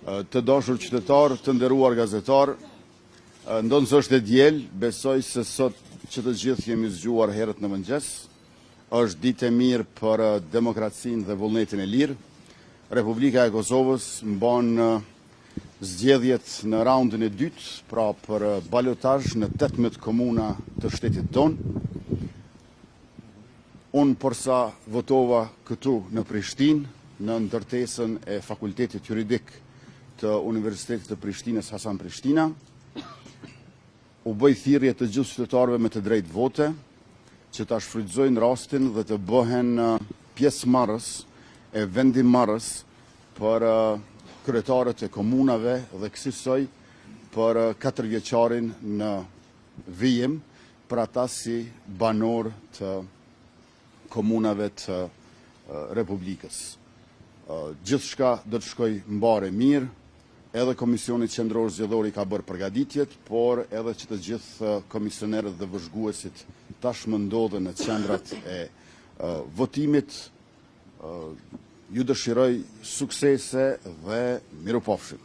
Të dashur qytetar, të nderuar gazetar, ndonë së është e diel, besoj se sot që të gjithë jemi zgjuar herët në mëngjes, është ditë e mirë për demokracinë dhe vullnetin e lirë. Republika e Kosovës mban zgjedhjet në raundin e dytë, pra për balotazh në 18 komuna të shtetit tonë. Unë përsa votova këtu në Prishtinë, në ndërtesën e Fakultetit Juridik të Universitetit të Prishtinës Hasan Prishtina, u bëj thirrje të gjithë qytetarëve me të drejtë vote, që ta shfrytëzojnë rastin dhe të bëhen pjesëmarrës e vendimarrës për kryetarët e komunave dhe kësaj për 4 vjeçarin në vijim për ata si banor të komunave të Republikës. Gjithçka do të shkoj mbare mirë, edhe Komisioni Qendror Zgjedhor ka bërë përgatitjet, por edhe që të gjithë komisionerët dhe vëzhguesit tashmë ndodhen në qendrat e votimit. Ju dëshiroj suksese dhe mirupafshim.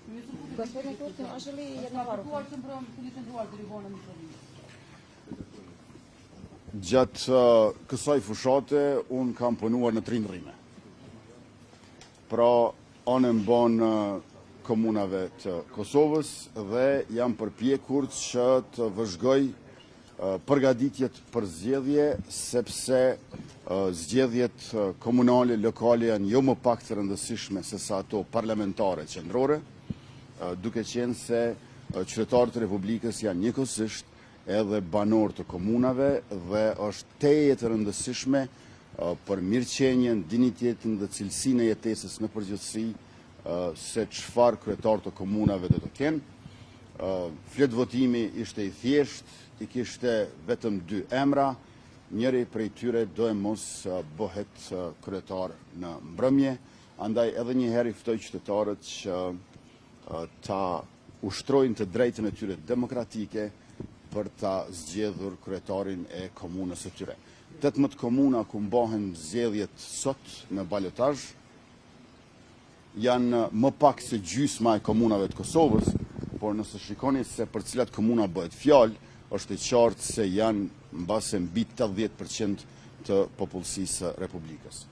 Gjatë kësaj fushate, unë kam punuar në 3 ndrime. Pra, anë mban komunave të Kosovës dhe jam përpjekur që të vëzhgoj përgatitjet për zgjedhje, sepse zgjedhjet komunale, lokale janë jo më pak të rëndësishme se sa ato parlamentare qendrore, duke qenë se qytetarët e Republikës janë njëkohësisht edhe banor të komunave dhe është teje të rëndësishme për mirëqenjen, dinjitetin dhe cilësinë e jetesës në përgjithësi se çfarë kryetar të komunave do të kenë. Flet votimi ishte i thjesht, i kishte vetëm 2 emra, njëri prej tyre do e mos bëhet kryetar në mbrëmje, andaj edhe një herë i ftoj qytetarët që ta ushtrojnë të drejtën e tyre demokratike për ta zgjedhur kryetarin e komunës së tyre. 18 komuna ku mbahen zgjedhjet sot në balotazh janë më pak se gjysma e komunave të Kosovës, por nëse shikoni se për cilat komuna bëhet fjalë, është e qartë se janë mbase mbi 80% të popullsisë së Republikës.